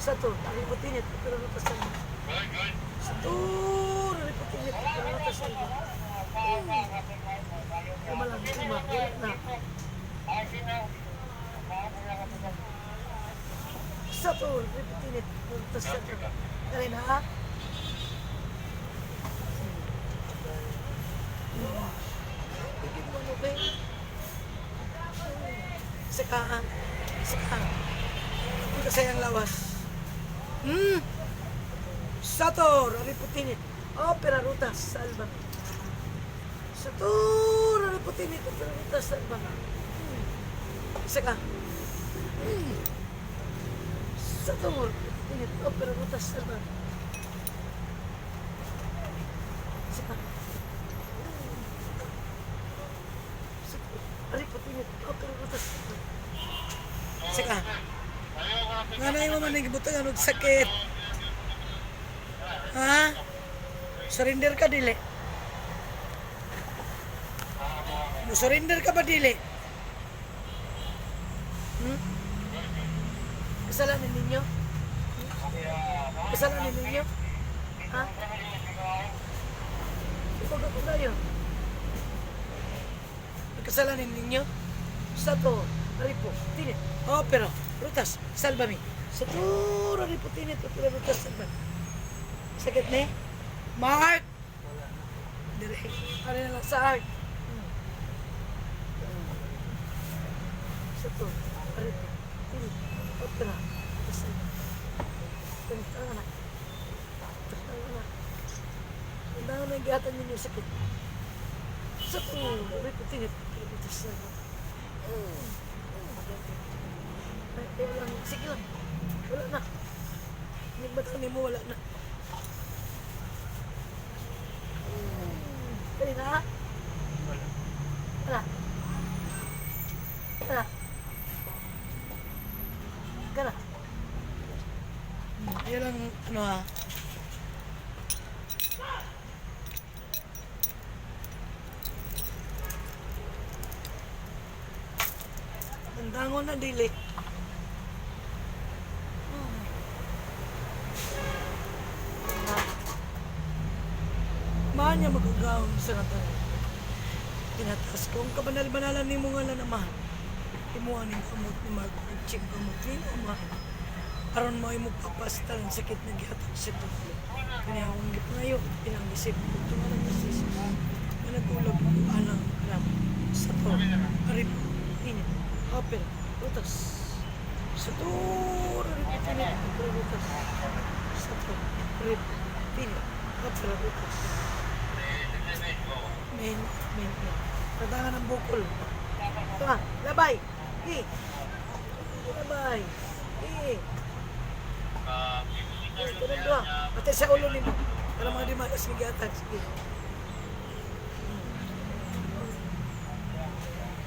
Satu, naliputinit, pero natasalba. Satu, naliputinit, pero natasalba. Lima lang, lima, wala na. Satu, naliputinit, pero natasalba. Kaya na, ha? Bigyan mo ano, Ben? Saka, saka. Hindi ka sayang lawas. Sator, ariputinit. Opera rutas, salva. Sator, ariputinit. Opera rutas, salva. Saka. Sator, ariputinit. Opera rutas, salva. Saka. Ariputinit. Opera rutas, salva. Saka. Nanay mo man nagibutang ano sakit. Ha? Surrender ka dili? Mo surrender ka ba dili? Kasalanan ninyo? Kasalanan ninyo? Ha? Ipag ako tayo. Kasalanan ninyo? Sato, aripo, tinit, opera, rutas, salvami. Sato, aripo, tinit, opera, rutas, salvami. Sakit ni? Mark! Dire, ano na lang sa art? Sato, aripo, tinit, opera, rutas, salvami. Tentang na. Tentang na. Tentang na yung gatan ninyo sakit. Sato, aripo, tinit, opera, rutas, salvami. Ay, lang. Sige lang. Wala na. Nagbatang mo, wala na. Dali na, ha? Wala. Wala. Wala. Yan lang, ano ha? Dangon na dili. Mahal niya magagawang sa natin. Tinatas kong kabanal-banalan ni mo nga na naman. Imuha ni kamot ni Mark Ching kamot ni naman. Aron mo ay magpapasta ng sakit na gihatag sa tulo. Kanya akong ngayon, pinangisip ko ito nga ng nasis. Managulog ko alang ram sa to. Arip, init. Opera, rutas. Satur, pinit, rutas. Satur, rip, pinit, opera, rutas. Men. Padangan ng bukol. Ito nga, labay. Labay. Ito na doon. Pati sa ulo nimo. Para mga di maasmigatan. Sige.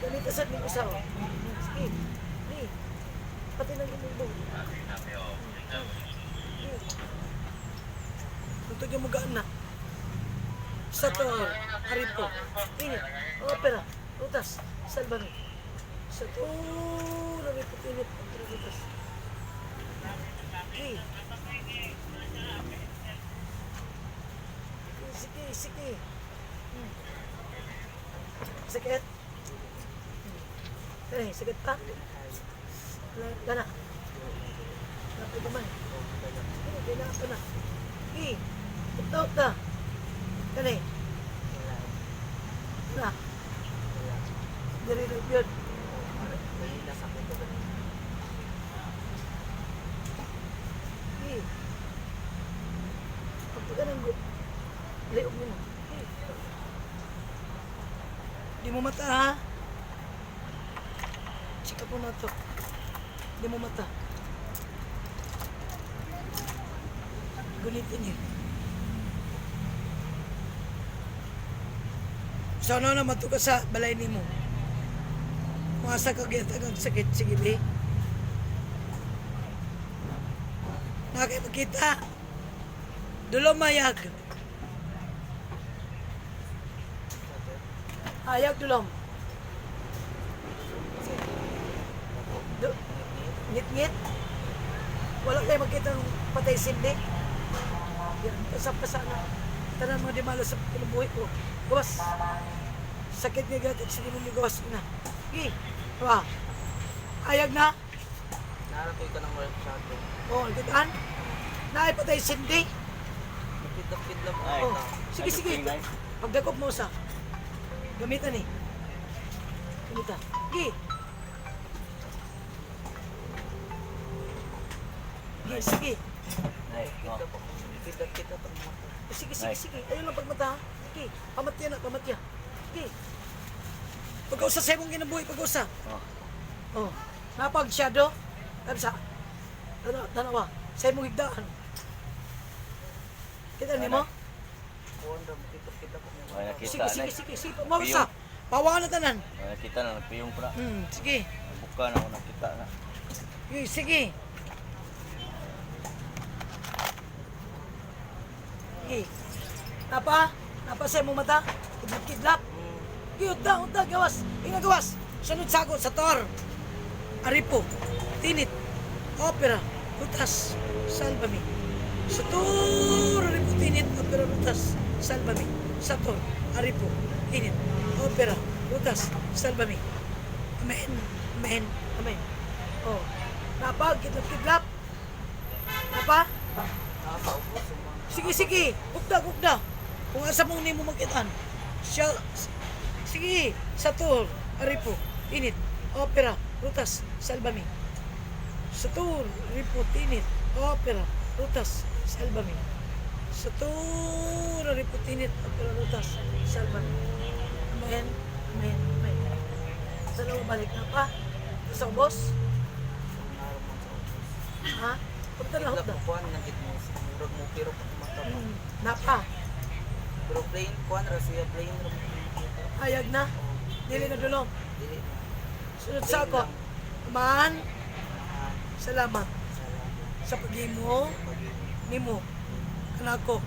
Ganitasan ni usaw. Sige. Pati nang lumubog. Tuntog yung magaan na. Sator, aripo, init, opera, rutas, salvami. Sator, aripo, init, opera, rutas. Sige. Sakit? Sakit pa? Gana. Lapit naman. Gana pa na. Utaw ka. Kani? Na? Dari yun. Pagpaganang go. Liog mo mo. Di mo mata, ha? Chika po na to. Di mo mata. Gunitin niya. So, ano naman ito ka sa balay ni mo? Mga sa kagyatag ang sakit. Sige, be. Nakay makita. Dulo mayag. Ayag dulom. Ngit-ngit. Wala kayo makita ng patay sindi. Yan, pasap-pasa na. Tanan mo di malas sa kinubuhi ko. Gawas. Sakit nga gatid, sige mo gawas na. Sige. Diba? Ayag na. Narapoy ka ng mga masyado. Oh, gitaan. Naay patay sindi. Napid lang. Oh. Sige, sige. Pagdakop mo sa. Gamitan eh. Gamitan. Sige. Sige, sige. Napid lang pag mata. Sige, sige, sige. Ayun lang pagmata. Sige. Pamatya na, pamatya. Sige. Pag-usa sa imong ginabuhi, pag-usa. Oh. Napag shadow. Ano sa? Tanawa. Sa imong higdaan. Kita ni mo? Buwan daw, makita po niya. Ay, nakita Sige, na. sige, sige, sige. Pumausa. Pawa na tanan. Ay, nakita na, nagpiyong pa na. Sige. Buka na ako, nakita na. Sige, sige. Sige. Napa sa imong mata. Kidlap-kidlap. Sige, unta, gawas. Inga gawas. Sunod sagot sa tor. Aripo. Tinit. Opera. Rutas. Salvami. Sator. Aripo. Tinit. Opera. Rutas. Salvami. Sator. Aripo. Tinit. Opera. Rutas. Salvami. Amen. Amen. Amen. Oh. Napa. Kidlap-kidlap. Napa? Nakapaupo sa mga. Sige, sige. Gugda. Kung asa mong nimo makitaan. Siya, sige. Satur, Aripo, Tinit, Opera, Rutas, Salvami. Satur, Aripo, Tinit, Opera, Rutas, Salvami. Satur, Aripo, Tinit, Opera, Rutas, Salvami. Amen. Amen. Amen. Sa nawa balik na pa? Sa ubos? Naraman sa office. Ha? Punta na Kidlap hukda. mo kuhan, nagit mo. Murag mo, pero pag mata pa. Napa. Pero plain, kuhan, rasiya plain. Hayag na. Dili na dulong. Dili na. Sunod sa ako. Aman. Salamat Salamat. sa pag-imo nimo kanako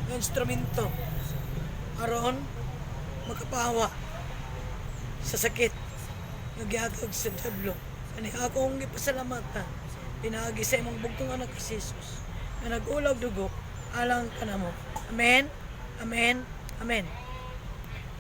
ng instrumento aron makapahawa sa sakit nga gihatag sa tablo. Ani akong gipasalamatan pinaagi sa imong bugtong anak si Jesus nga nag-ulag dugo alang kanamo. Amen. Amen. Amen.